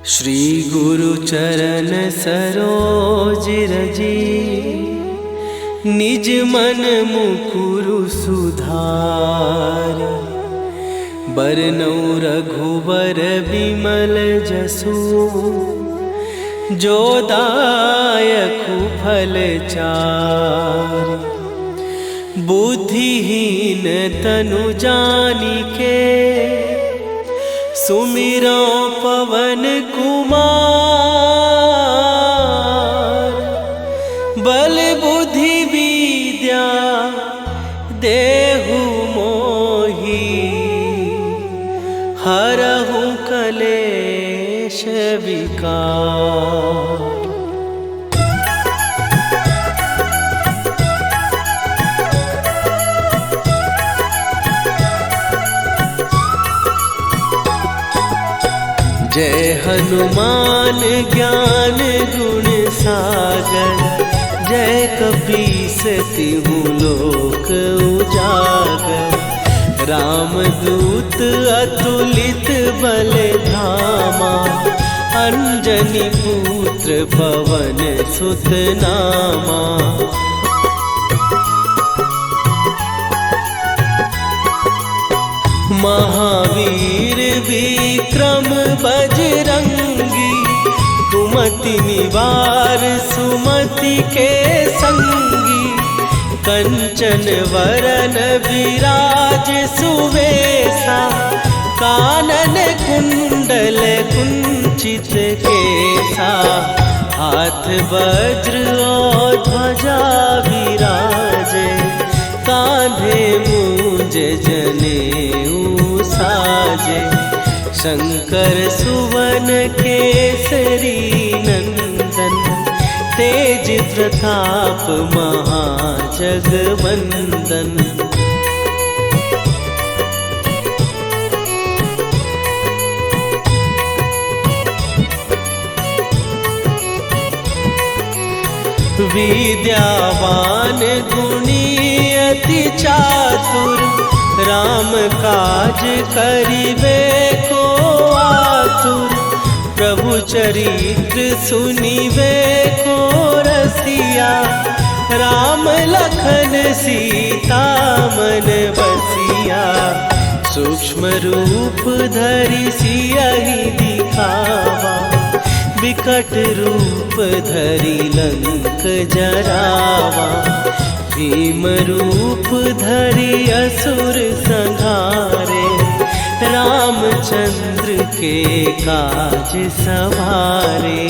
श्री गुरु चरण सरोज रजी, निज मन मुकुरु सुधार। बरनौ रघुबर बिमल जसु, जो दायकु फल चार। बुद्धिहीन तनु जानिके, सुमिरो पवन कुमार। बल बुद्धि विद्या देहु मोहि, हरहु कलेश विकार। जय हनुमान ज्ञान गुण सागर, जय कपीस तिहु लोक उजागर। रामदूत अतुलित बल धामा, अंजनी पुत्र पवन सुत नामा। महावीर विक्रम बजरंगी, कुमति निवार सुमति के संगी। कंचन वरन विराज सुवेशा, कानन कुंडल कुंचित केसा। हाथ वज्र और ध्वजा विराजे, कांधे मूंज जनेऊ साजे। शंकर सुवन केसरी नंदन, तेज प्रताप महाजगवंदन। विद्यावान गुणी अति चातुर, राम काज करिबे को आतुर। प्रभु चरित्र सुनिबे को रसिया, राम लखन सीता मन बसिया। सूक्ष्म रूप धरि सियहि दिखावा, विकट रूप धरि लंक जरावा। भीम रूप धरि असुर संहारे, रामचंद्र के काज सवारे।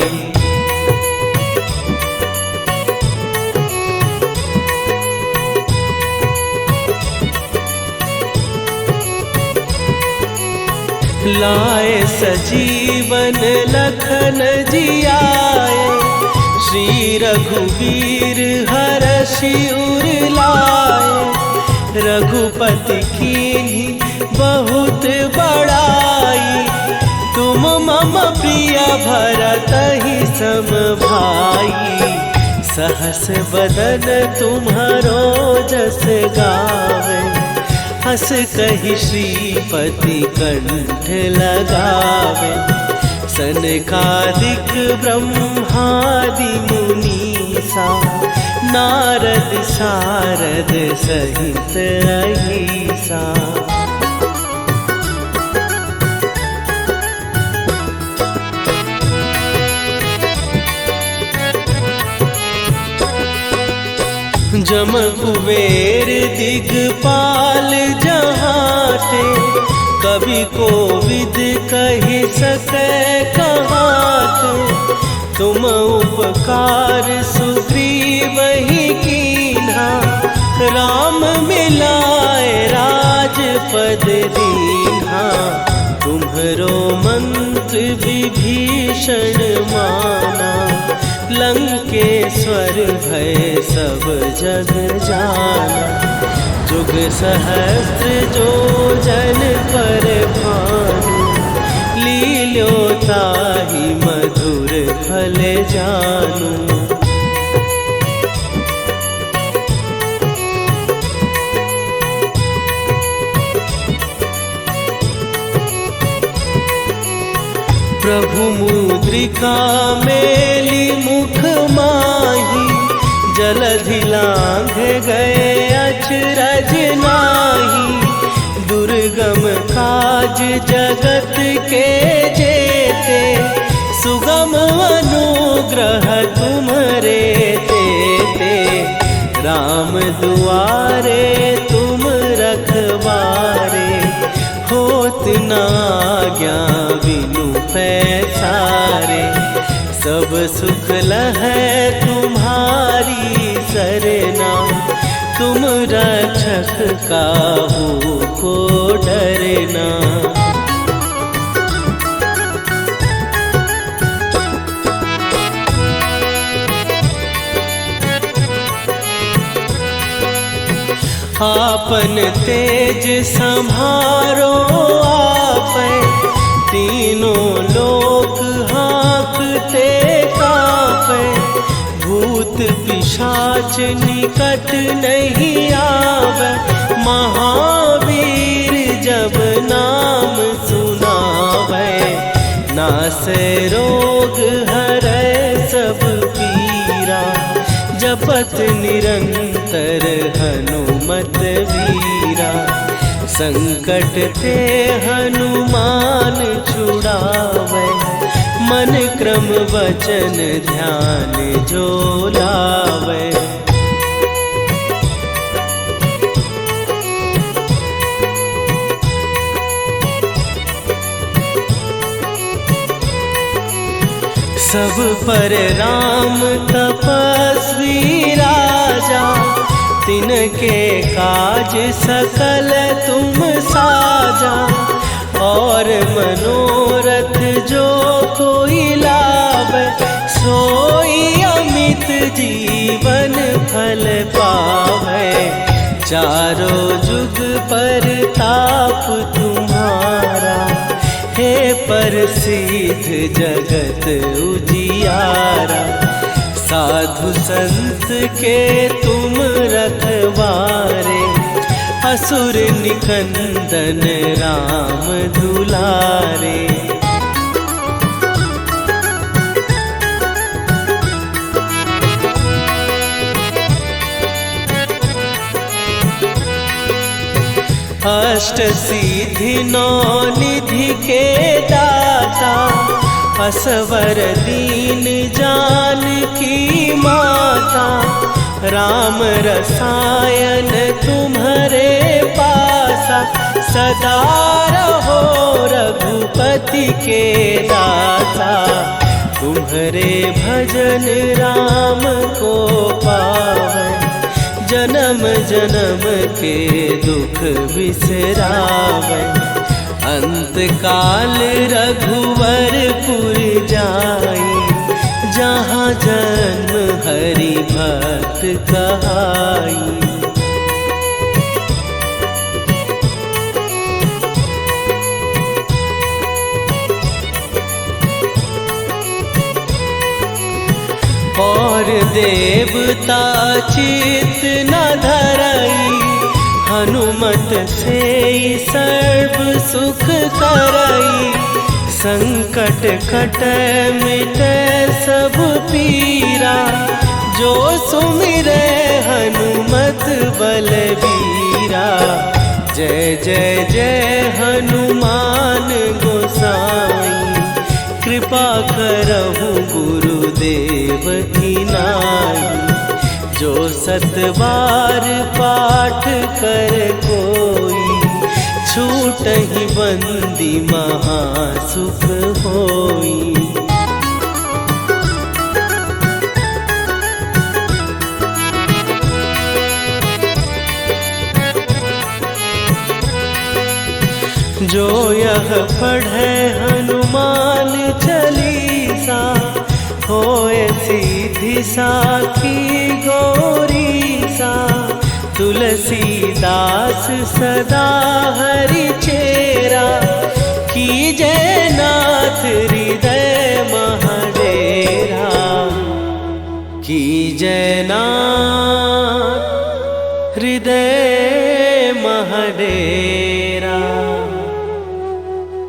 लाए सजीवन लखन जियाए, श्री रघुवीर हरषि उर लाए। रघुपति कीन्ही बहुत बड़ाई, तुम मम प्रिय भरतहि सम भाई। सहस बदन तुम्हारो जस गावे, हस कहि श्रीपति कंठ लगावे। सनकादिक ब्रह्मादि मुनीसा, नारद सारद सहित अहिसा। जम कुबेर दिगपाल जहाते, कवि कोविद कहि सकै कहाते। तुम उपकार सुग्रीवहि कीन्हा, राम मिलाए राजपद दीन्हा। तुम्हरो मंत्र विभीषण माना, लंकेश्वर भय सब जग जाना। जुग सहस्त्र जो जन पर भानु, लील्यो ताहि मधुर फल जानू। प्रभु मुद्रिका मेली मुख माही, जलधि लांघ गए अचरज नाही। दुर्गम काज जगत के जेते, सुगम अनुग्रह तुम्हरे तेते। राम दुआरे तुम रखवारे, होत न आज्ञा बिनु पैसारे। सब सुख लहै तुम्हारी सरना, तुम रक्षक काहू को डरना। आपन तेज संभारो आपै, तीनों लोक हाँकते कांपै। भूत पिशाच निकट नहीं आवे, महावीर जब नाम सुनावे। नासै रोग हरै सब पीरा, जपत निरंतर हनुमत वीरा। संकट ते हनुमान छुड़ावे, मन क्रम वचन ध्यान जो लावे। सब पर राम तपस्वी राजा, तिनके काज सकल तुम साजा। और मनोरथ जो कोई लावे, सोई अमित जीवन फल पावे। चारों जुग पर ताप तुम्हारा, हे प्रसिद्ध जगत उजियारा। साधु संत के तुम रखवारे, असुर निकंदन राम दुलारे। अष्ट सिद्धि नौ निधि के दाता, असवर दीन जानकी माता। राम रसायन तुम्हारे पासा, सदा रहो रघुपति के दासा। तुम्हारे भजन राम को पावै, जन्म जन्म के दुख बिसरावै। अंत काल रघुवरपुर जाई, जहाँ जन्म हरि भक्त कहाई। और देवता चित न धरई, हनुमत से सर्व सुख करई। संकट कटै मिटै सब पीरा, जो सुमिरै हनुमत बलबीरा। जय जय जय हनुमान गोसाई, कृपा करहु गुरुदेव की नाई। जो सत बार पाठ कर कोई, छूटहि बंदी महासुख होई। जो यह पढ़े हनुमान चालीसा, होए सीधी साखी गौरीसा। तुलसीदास सदा हरि चेरा, कीजय नाथ हृदय महडेरा। कीजय नाथ हृदय महडेरा।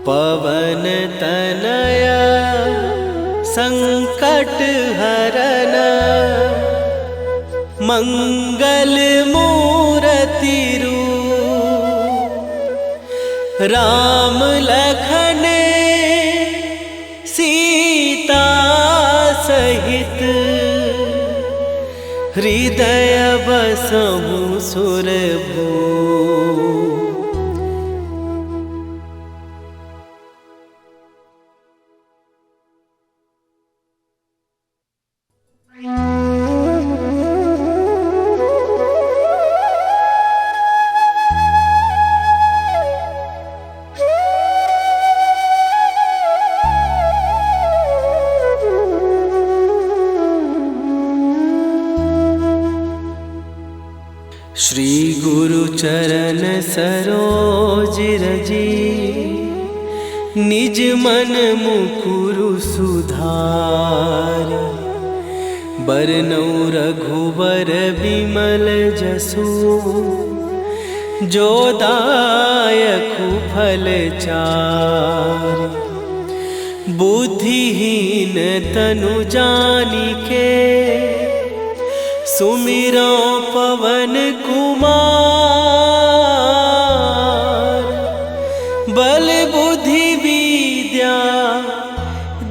पवन तनय शरण मंगल मूर्ति रूप राम लखन सीता सहित हृदय बसहु सुरभू। श्री गुरु चरण सरोज रजी निज मन मुकुरु सुधार। बरनौ रघुबर बिमल जसु जो दायकु फल चार। बुद्धिहीन तनु जानिके सुमिरो पवन कुमार। बल बुद्धि विद्या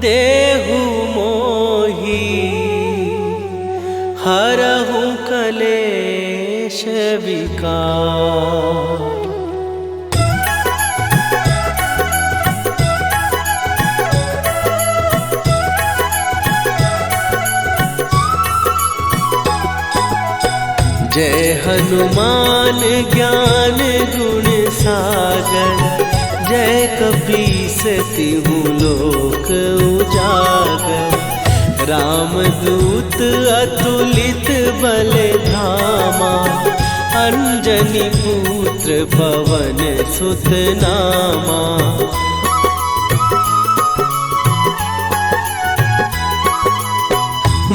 देहु मोहि हरहु कलेश विकार। जय हनुमान ज्ञान गुण सागर। जय कपीस तिहु लोक उजागर। रामदूत अतुलित बल धामा। अंजनी पुत्र पवन सुत नामा।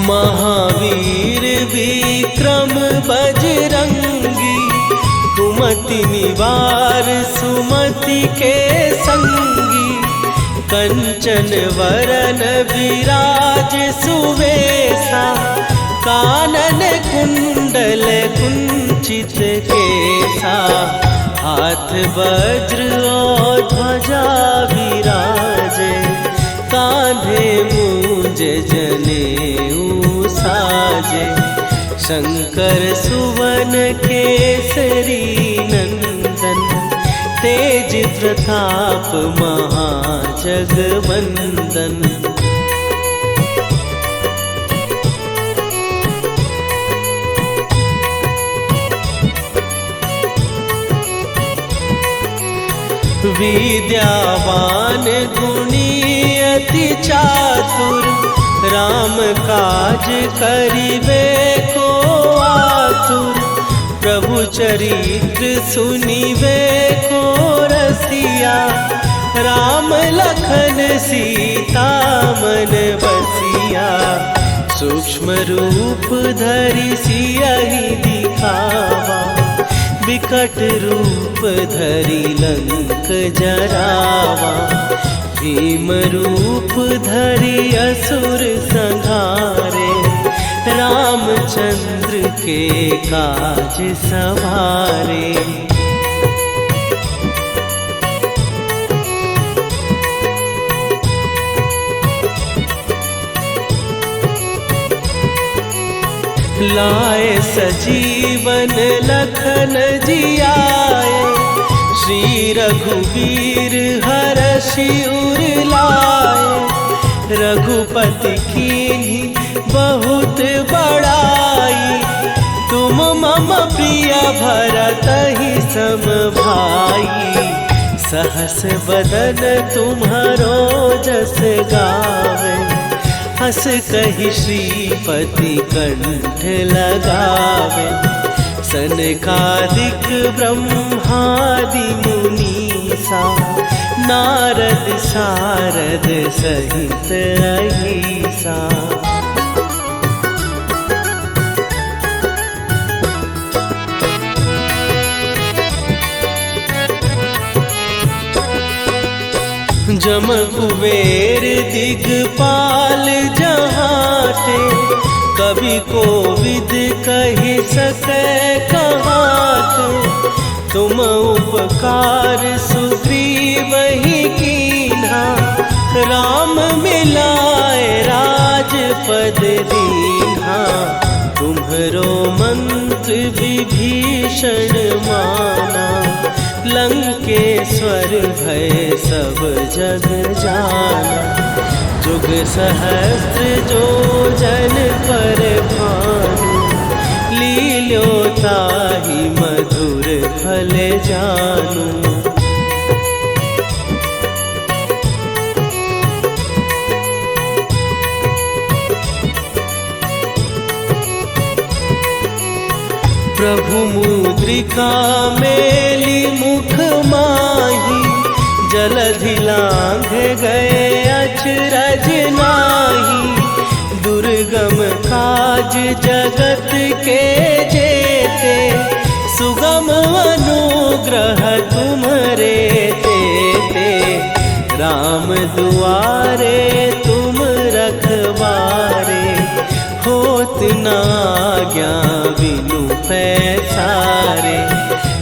महावीर विक्रम बजरंगी। कुमति निवार सुमति के संगी। कंचन वरन विराज सुवेशा। कानन कुंडल कुंचित केसा। हाथ वज्र और ध्वजा विराजे। कांधे मूंज जनेऊ साजे। शंकर सुवन केसरी नंदन। तेज प्रताप महाजगवंदन। विद्यावान गुणी अति चातुर। राम काज करिबे को आतुर। प्रभु चरित्र सुनिबे को रसिया। राम लखन सीता मन बसिया। सूक्ष्म रूप धरि सियहि दिखावा। विकट रूप धरि लंक जरावा। भीम रूप धरि असुर संहारे। रामचंद्र के काज सवारे। लाए सजीवन लखन जियाए। श्री रघुवीर हरषि उर लाए। रघुपति कीन्ही बहुत बड़ाई। तुम मम प्रिय भरतहि सम भाई। सहस बदन तुम्हारो जस गावे। हस कहि श्रीपति कंठ लगावे। सनकादिक ब्रह्मादि मुनीसा। नारद सारद सहित अहिसा। जम कुबेर दिगपाल जहाते, कवि कोविद कहि सकै कहाते। तुम उपकार सुग्रीव ही कीन्हा, राम मिलाए राजपद दीन्हा। तुम्हरो मंत्र विभीषण माना, लंकेश्वर भय सब जग जाना। जुग सहस्त्र जो जन पर भानु, लील्यो ताहि मधुर फल जानू। प्रभु मुद्रिका मेली मुख माही, जलधि लांघ गए अचरज नाही। दुर्गम काज जगत के जेते, सुगम अनुग्रह तुम्हरे तेते। राम दुआरे तुम रखवारे, होत न आज्ञा बिनु पैसारे।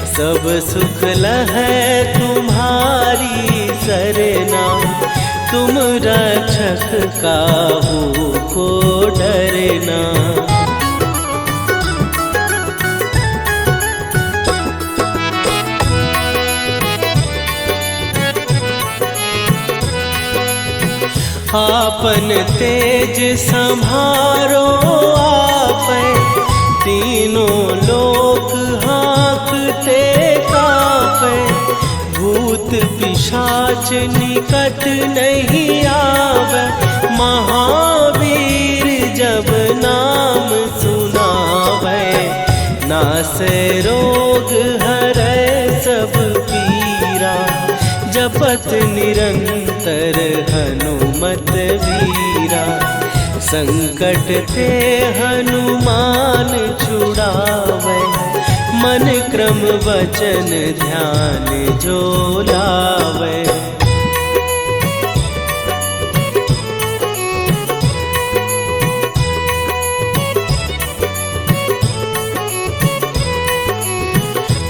सब सुख लहै तुम्हारी सरना, तुम रक्षक काहू को डरना। आपन तेज सम्हारो आपै, तीनों लोक हाँकते कांपै। भूत पिशाच निकट नहीं आवे, महावीर जब नाम सुनावे। नासै रोग हरै सब पीरा, जपत निरंतर हनुमत वीरा। संकट ते हनुमान छुड़ावे, मन क्रम वचन ध्यान जो लावे।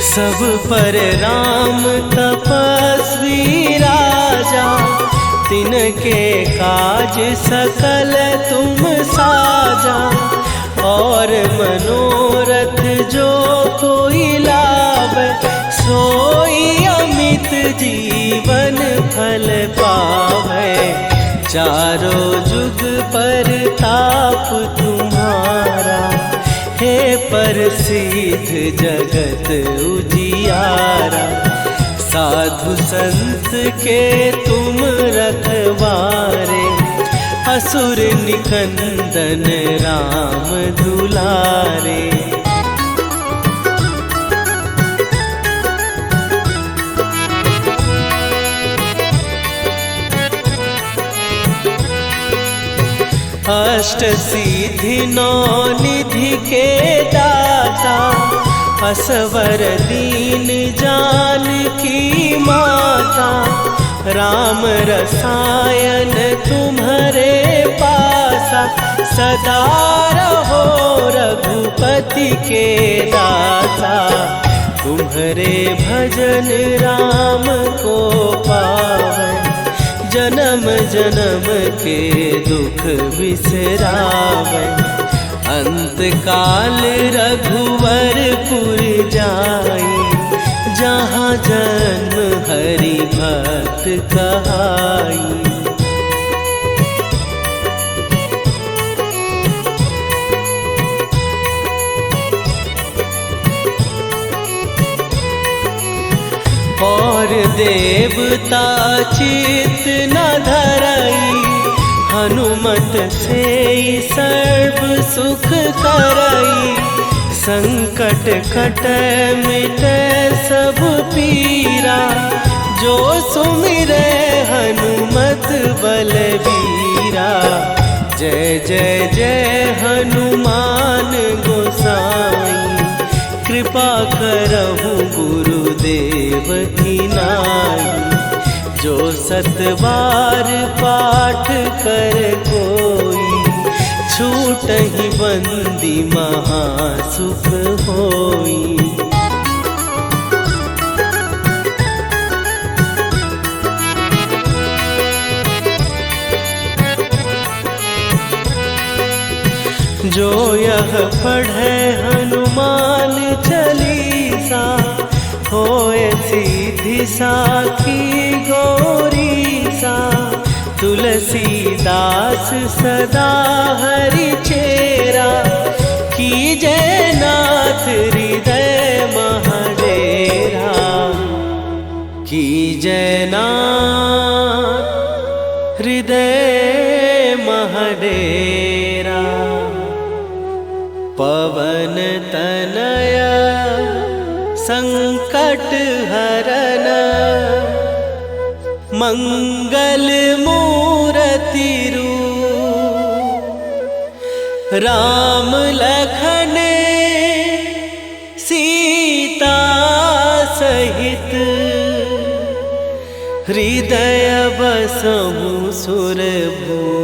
सब पर राम तपस्वी राजा, तिनके काज सकल तुम साजा। और मनोरथ जो कोई लावे, सोई अमित जीवन फल पावे। चारों जुग पर ताप तुम्हारा, हे प्रसिद्ध जगत उजियारा। साधु संत के तुम रखवारे, असुर निकंदन राम दुलारे। अष्ट सिद्धि नौ निधि के दाता, असवर दीन जानकी माता। राम रसायन तुम्हारे पासा, सदा रहो रघुपति के दासा। तुम्हारे भजन राम को पावै, जन्म जन्म के दुख बिसरावै। अंत काल रघुवरपुर जाई, जहाँ जन्म हरि भक्त कहाई। और देवता चित न धरई, हनुमत से सर्व सुख करई। संकट कटै मिटै सब पीरा, जो सुमिरै हनुमत बलबीरा। जय जय जय हनुमान गोसाई, कृपा करहु गुरुदेव की नाई। जो सतबार पाठ कर कोई, छूटहि बंदी महासुख होई। जो यह पढ़े हनुमान चालीसा, होए सीधी साखी गौरीसा। तुलसीदास सदा हरि चेरा, कीजय नाथ हृदय महडेरा। कीजय नाथ हृदय महडेरा। पवन तनया संकट हरन, मंगल मूर्ति रूप। राम लखन सीता सहित, हृदय बसहु सुरभूप।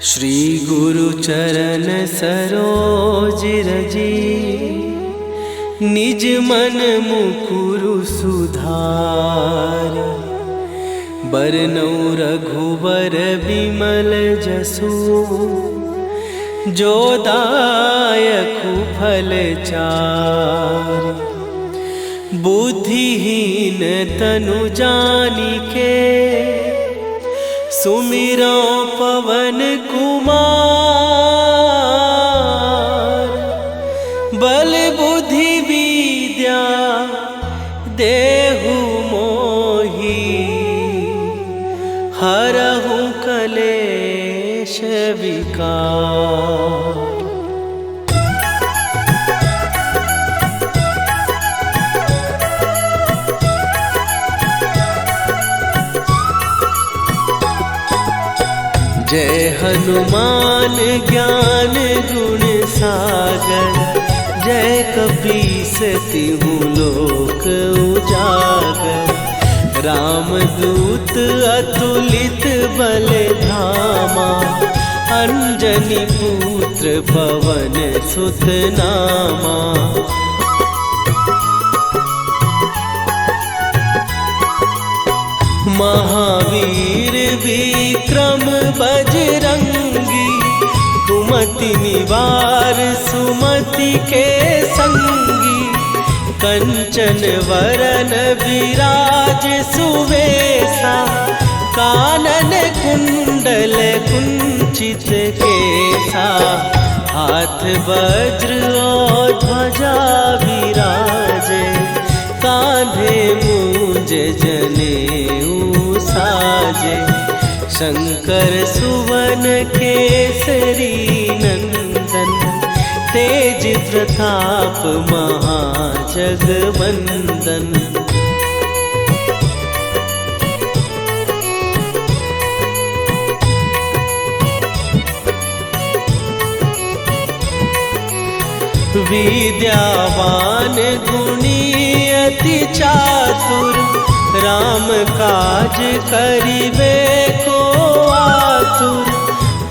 श्री गुरु चरण सरोज रजी, निज मन मुकुरु सुधार। बरनउँ रघुबर बिमल जसु, जो दायकु फल चार। बुद्धिहीन तनु जानिके, सुमिरो पवन कुमार। बल बुद्धि विद्या देहु मोहि, हरहु कलेश विकार। जय हनुमान ज्ञान गुण सागर, जय कपीस तिहु लोक उजागर। रामदूत अतुलित बल धामा, अंजनी पुत्र पवन सुत नामा। महावीर विक्रम बजरंगी, कुमति निवार सुमति के संगी। कंचन वरन विराज सुवेशा, कानन कुंडल कुंचित केसा। हाथ वज्र और ध्वजा विराजे, कांधे मूंज जनेऊ साजे। शंकर सुवन केसरी नंदन, तेज प्रताप महाजगवंदन। विद्यावान गुणी अति चातुर, राम काज करिबे को आतुर।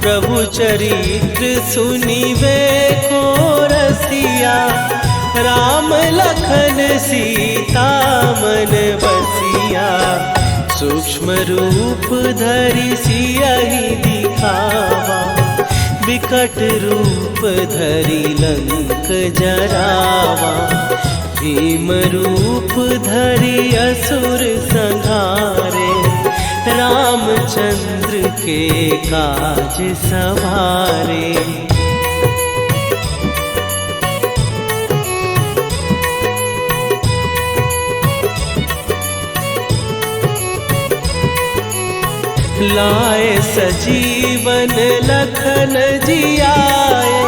प्रभु चरित्र सुनिबे को रसिया, राम लखन सीता मन बसिया। सूक्ष्म रूप धरि सियहि दिखावा, विकट रूप धरि लंक जरावा। भीम रूप धरि असुर संहारे, रामचंद्र के काज सवारे। लाए सजीवन लखन जियाए,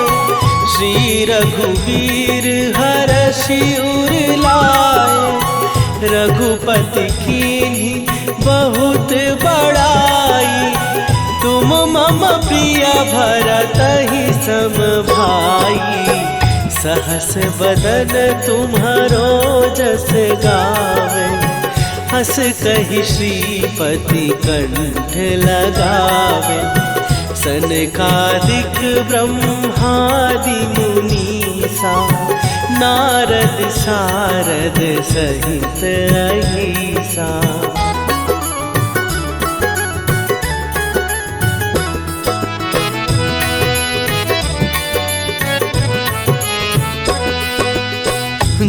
श्री रघुवीर हरषि उर लाए। रघुपति कीन्ही बहुत बड़ाई, तुम मम प्रिय भरतहि सम भाई। सहस बदन तुम्हारो जस गावे, हस कहि श्रीपति कंठ लगावे। सनकादिक ब्रह्मादि मुनीसा, नारद सारद सहित अहिसा।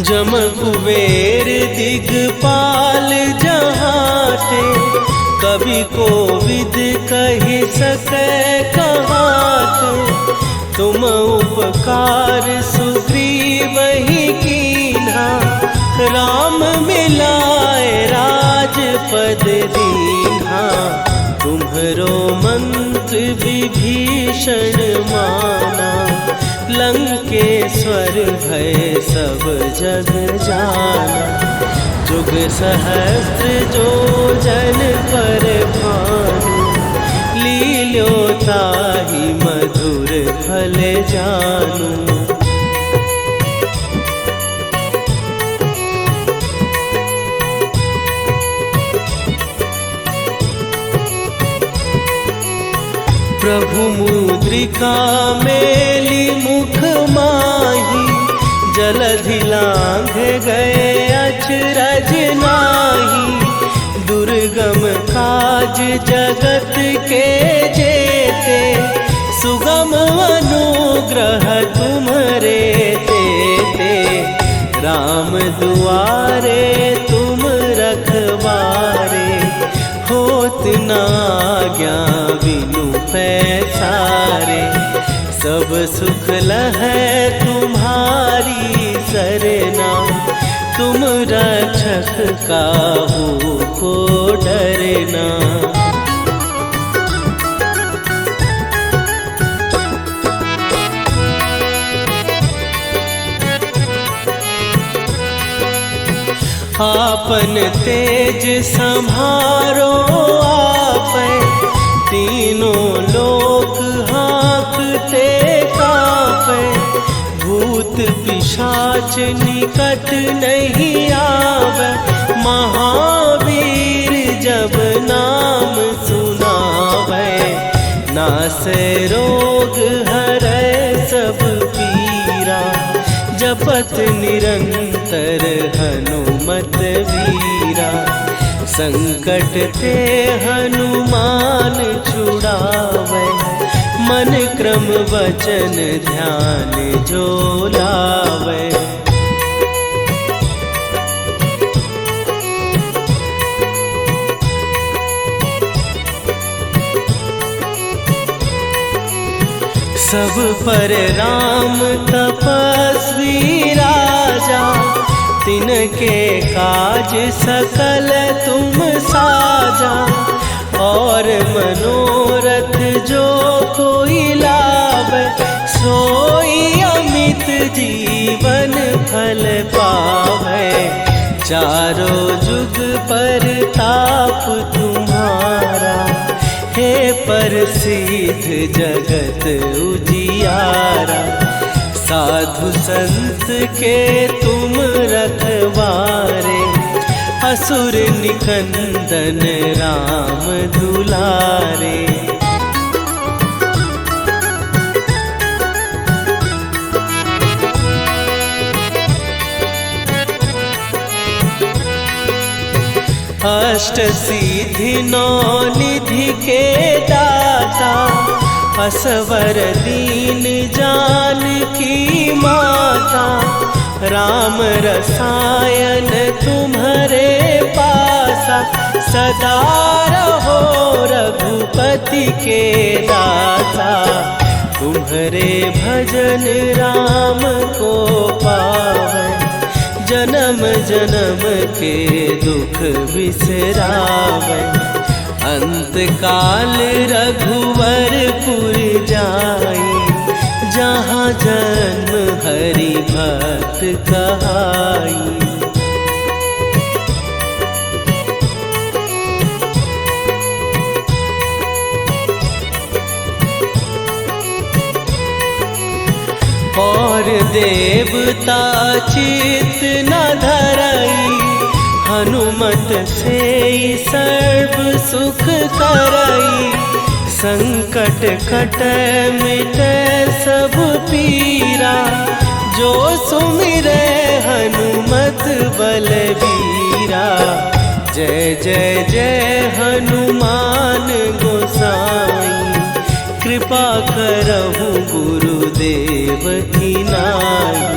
जम कुबेर दिगपाल जहाते, कवि कोविद कहि सकै कहाते। तुम उपकार सुग्रीवहि कीन्हा, राम मिलाए राजपद दीन्हा। तुम्हरो मंत्र विभीषण माना, लंकेश्वर भय सब जग जाना। जुग सहस्त्र जो जन पर भानु, लील्यो ताहि मधुर फल जानू। प्रभु मुद्रिका मेली मुख माही, जलधि लांघ गए अचरज नाही। दुर्गम काज जगत के जेते, सुगम अनुग्रह तुम्हरे तेते। राम दुआरे तुम रखवारे, होत न आज्ञा बिनु पैसारे। सब सुख लहै तुम्हारी सरना, तुम रक्षक काहू को डरना। आपन तेज सम्हारो आपै, तीनों लोक हाँकते कांपै। भूत पिशाच निकट नहीं आवे, महावीर जब नाम सुनावे। नासै रोग हरै सब पीरा, जपत निरंतर हनुमत वीरा। संकट ते हनुमान छुड़ावे, मन क्रम वचन ध्यान जो लावे। सब पर राम तपस्वी राजा, तिनके काज सकल तुम साजा। और मनोरथ जो कोई लावे, सोई अमित जीवन फल पावे। चारों जुग पर ताप तुम्हारा, हे प्रसिद्ध जगत उजियारा। साधु संत के तुम रखवारे, असुर निकंदन राम दुलारे। अष्ट सिद्धि नौ निधि के दाता, असवर दीन जानकी माता। राम रसायन तुम्हारे पासा, सदा रहो रघुपति के दासा। तुम्हारे भजन राम को पावे, जन्म जन्म के दुख बिसरावे। अंत काल रघुवरपुर जाई, जहाँ जन्म हरि भक्त कहाई। और देवता चित न धरई, हनुमत से सर्व सुख करई। संकट कट मिटे सब पीरा, जो सुमिरे हनुमत बलबीरा। जय जय जय हनुमान गोसाई, कृपा करहु गुरुदेव की नाई।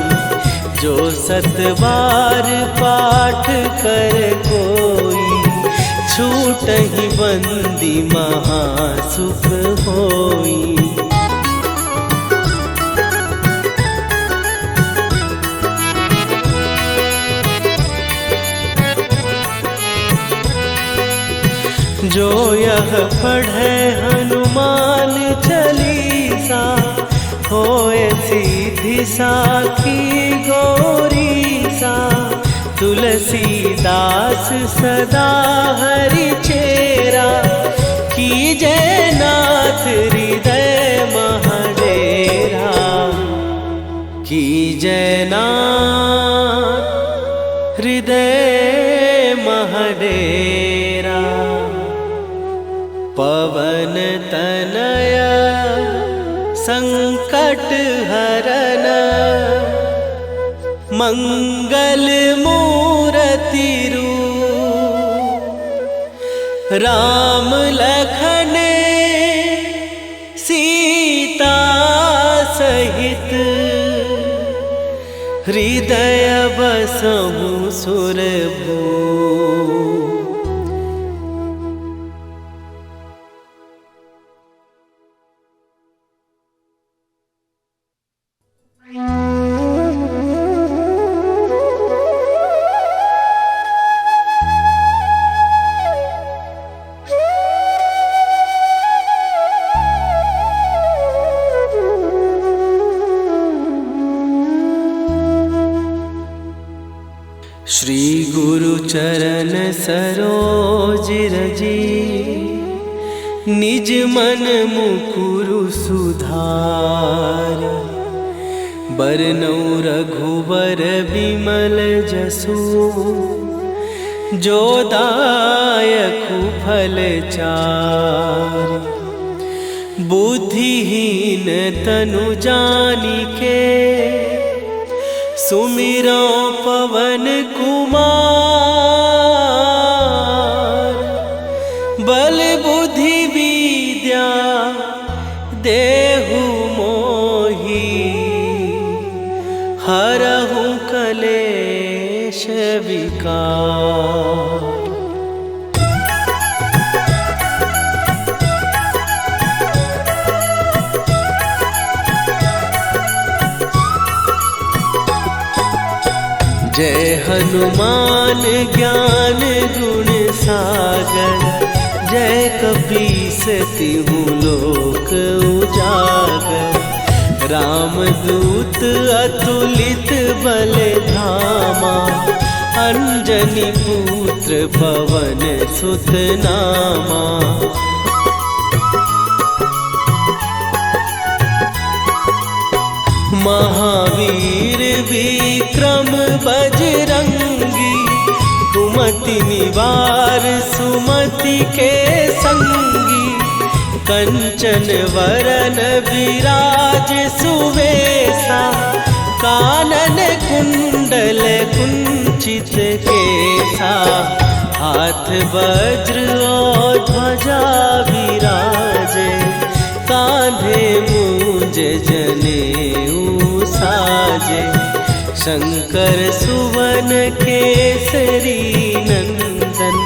जो सत बार पाठ कर कोई, छूटहि बंदी महासुख होई। जो यह पढ़े हनुमान चालीसा, होए सीधी साखी गौरीसा। तुलसीदास सदा हरि चेरा, कीजय नाथ हृदय महडेरा। कीजय नाथ हृदय महडेरा। पवन तनय संकट हरन, मंगल मूरति रूप। राम लखन सीता सहित, हृदय बसहु सुरभूप। श्री गुरु चरण सरोज रजी, निज मन मुकुरु सुधार। बरनउँ रघुवर बिमल जसु, जो दायकु फल चारि। बुद्धिहीन तनु जानिके, सुमिरो पवन कुमार। बल बुद्धि विद्या देहु मोहि, हरहु कलेश विकार। जय हनुमान ज्ञान गुण सागर, जय कपीस तिहु लोक उजागर। रामदूत अतुलित बल धामा, अंजनी पुत्र पवन सुत नामा। महावीर विक्रम बजरंगी, कुमति निवार सुमति के संगी। कंचन वरन विराज सुवेशा, कानन कुंडल कुंचित केसा। हाथ वज्र और ध्वजा विराजे, कांधे मूंज जनेऊ साजे। शंकर सुवन केसरी नंदन,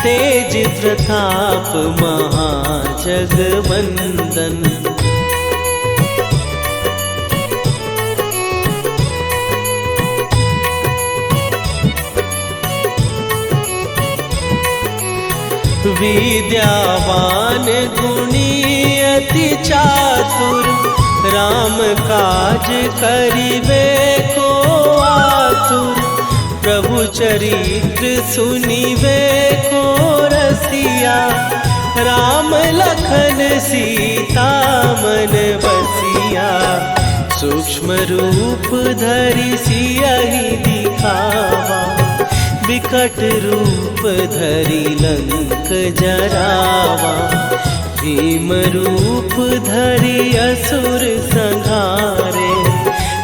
तेज प्रताप महाजगवंदन। विद्यावान गुणी अति चातुर, राम काज करिबे को आतुर। प्रभु चरित्र सुनिबे को रसिया, राम लखन सीता मन बसिया। सूक्ष्म रूप धरि सियहि दिखावा, विकट रूप धरि लंक जरावा। भीम रूप धरि असुर संहारे,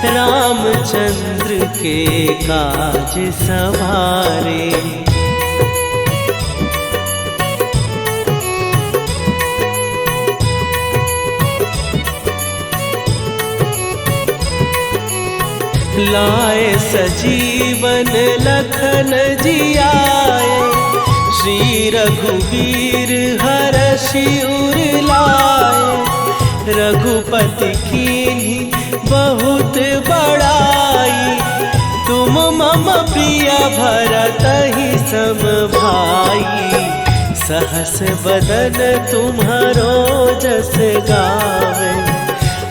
रामचंद्र के काज सवारे। लाए सजीवन लखन जियाए, श्री रघुवीर हरषि उर लाए। रघुपति कीन्ही बहुत बड़ाई, तुम मम प्रिय भरतहि सम भाई। सहस बदन तुम्हारो जस गावे,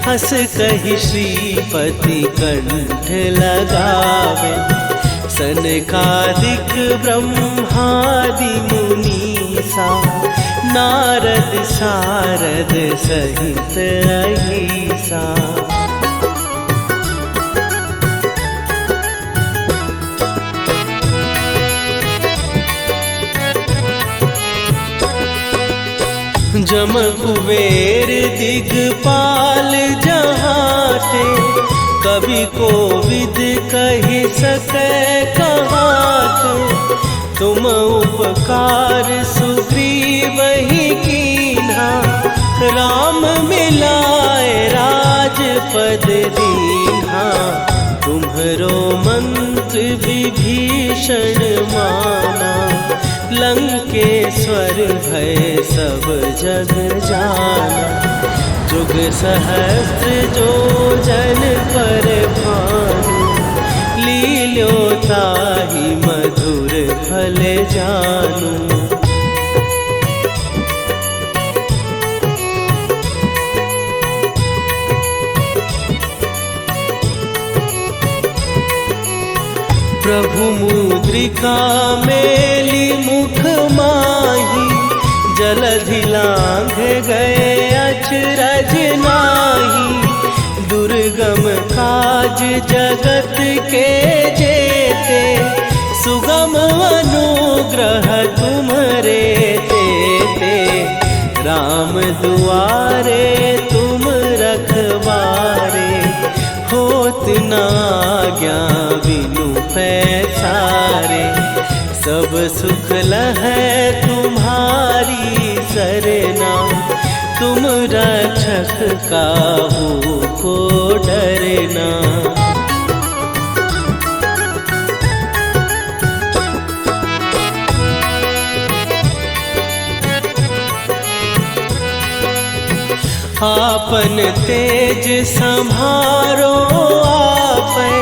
हस कहि श्रीपति कंठ लगावे। सनकादिक ब्रह्मादि मुनीसा, नारद सारद सहित अहिसा। जम कुबेर दिगपाल जहाते, कवि कोविद कहि सकै कहाते। तुम उपकार सुग्रीवहि कीन्हा, राम मिलाए राजपद दीन्हा। तुम्हरो मंत्र विभीषण माना, लंकेश्वर भय सब जग जाना। जुग सहस्त्र जो जन पर भानु, लील्यो ताहि मधुर फल जानू। प्रभु मुद्रिका मेली मुख माही, जलधि लांघ गए अचरज नाही। दुर्गम काज जगत के जेते, सुगम अनुग्रह तुम्हरे तेते। राम दुआरे तुम रखवारे, होत न आज्ञा बिनु पैसारे। सब सुख लहै तुम्हारी सरना, तुम रक्षक काहू को डरना। आपन तेज संभारो आपै,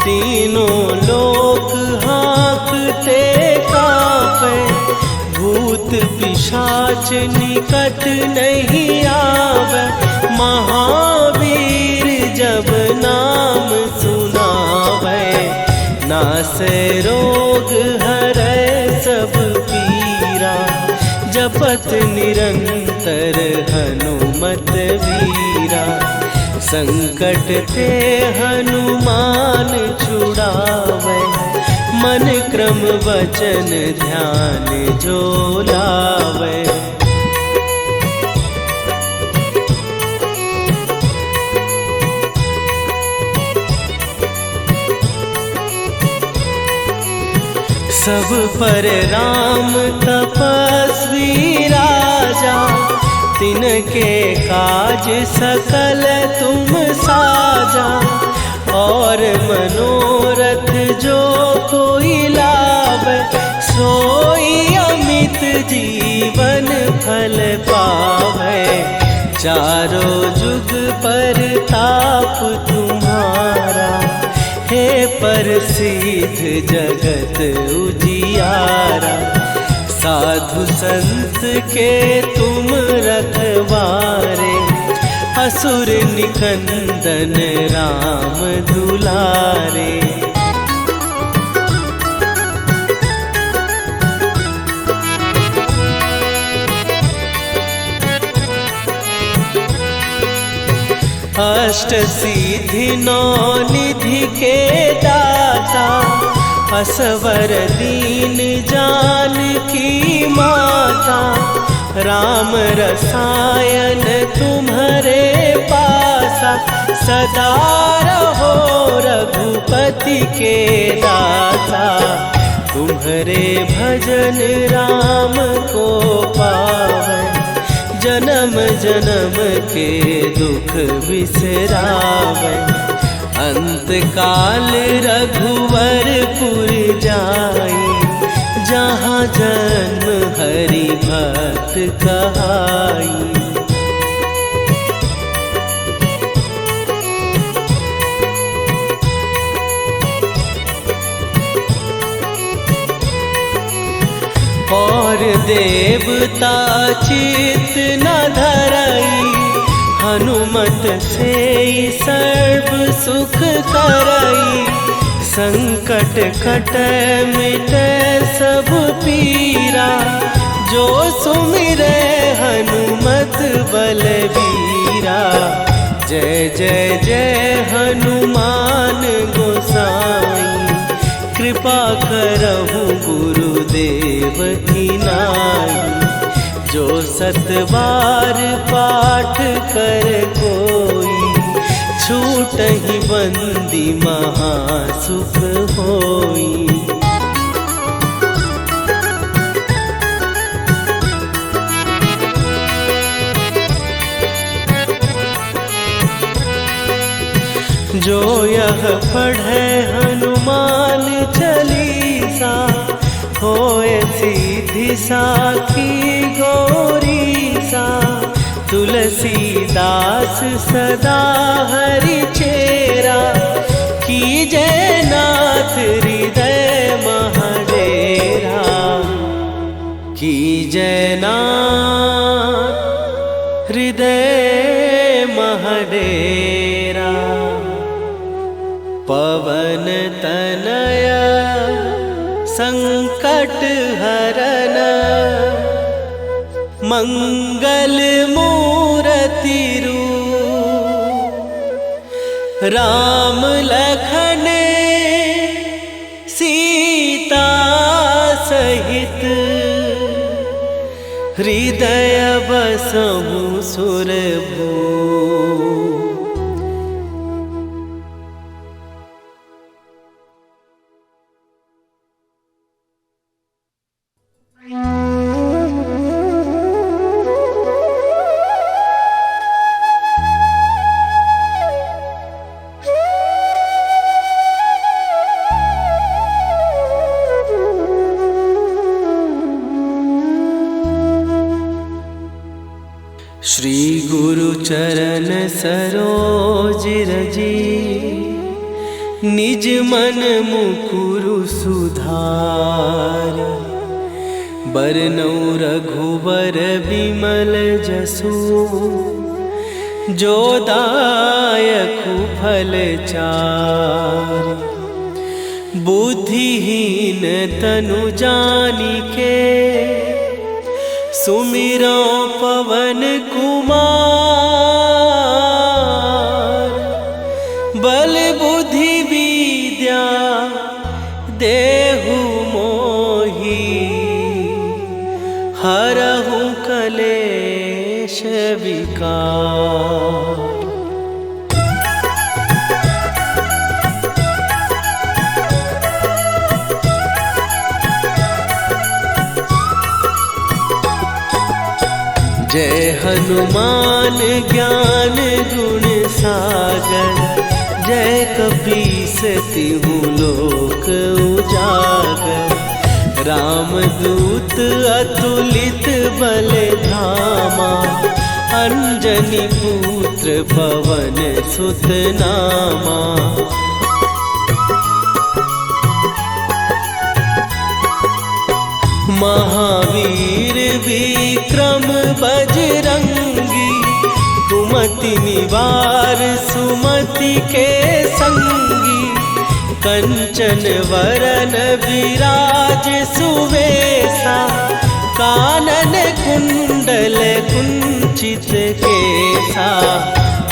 तीनों लोक हाँकते कांपै। भूत पिशाच निकट नहीं आवे, महावीर जब नाम सुनावे। नासै रोग हरै सब पीरा, जपत निरंतर हनुमत वीरा। संकट ते हनुमान छुड़ावे, मन क्रम वचन ध्यान जो लावे। सब पर राम तपस्वी राजा, तिनके काज सकल तुम साजा। और मनोरथ जो कोई लावे, सोई अमित जीवन फल पावे। चारों जुग पर ताप तुम्हारा, हे प्रसिद्ध जगत उजियारा। साधु संत के तुम रखवारे, असुर निकंदन राम दुलारे। अष्ट सिद्धि नौ निधि के दाता, असवर दीन जानकी माता। राम रसायन तुम्हारे पासा, सदा रहो रघुपति के दाता। तुम्हारे भजन राम को पावन, जन्म जन्म के दुख बिसरावे। अंत काल रघुवरपुर जाई, जहाँ जन्म हरि भक्त कहाई। और देवता चित न धरई, हनुमत से सर्व सुख करई। संकट कट मिट सब पीरा, जो सुमिरै हनुमत बलबीरा। जय जय जय हनुमान गोसाई, कृपा करहु गुरुदेव की नाई। जो सतबार पाठ कर कोई, छूटहि बंदी महासुख होई। जो यह पढ़े हनुमान चालीसा, होए सीधी साखी गौरीसा। तुलसीदास सदा हरि चेरा, कीजय नाथ हृदय महडेरा। कीजय नाथ हृदय महडेरा। पवन तनया संकट हरन, मंगल मूर्ति रूप। राम लखन सीता सहित, हृदय बसहु सुरभूप। श्री गुरु चरण सरोज रजी, निज मन मुकुरु सुधार। बरनौ रघुबर बिमल जसु, जो दायकु फल चार। बुद्धिहीन तनु जानिके, सुमिरो पवन कुमार। बल बुद्धि विद्या देहु मोहि, हरहु कलेश विकार। जय हनुमान ज्ञान गुण सागर, जय कपीस तिहु लोक उजागर। रामदूत अतुलित बल धामा, अंजनी पुत्र पवन सुत नामा। महावीर विक्रम बजरंगी, कुमति निवार सुमति के संगी। कंचन वरन विराज सुवेशा, कानन कुंडल कुंचित केसा।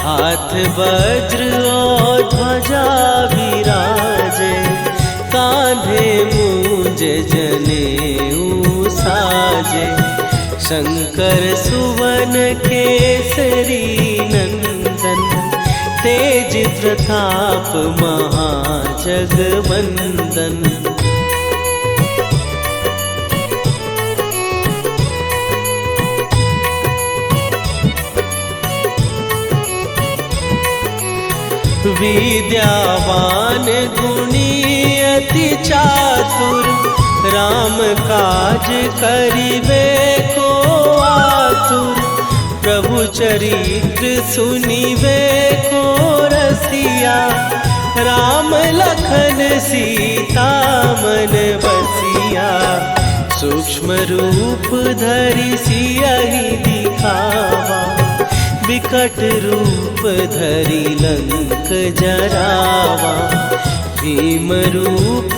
हाथ वज्र और ध्वजा विराजे, कांधे मूंज जनेऊ साजे। शंकर सुवन केसरी नंदन, तेज प्रताप महाजगवंदन। विद्यावान गुणी अति चातुर, राम काज करिबे को आतुर। प्रभु चरित्र सुनिबे को रसिया, राम लखन सीता मन बसिया। सूक्ष्म रूप धरि सियहि दिखावा, विकट रूप धरि लंक जरावा। भीम रूप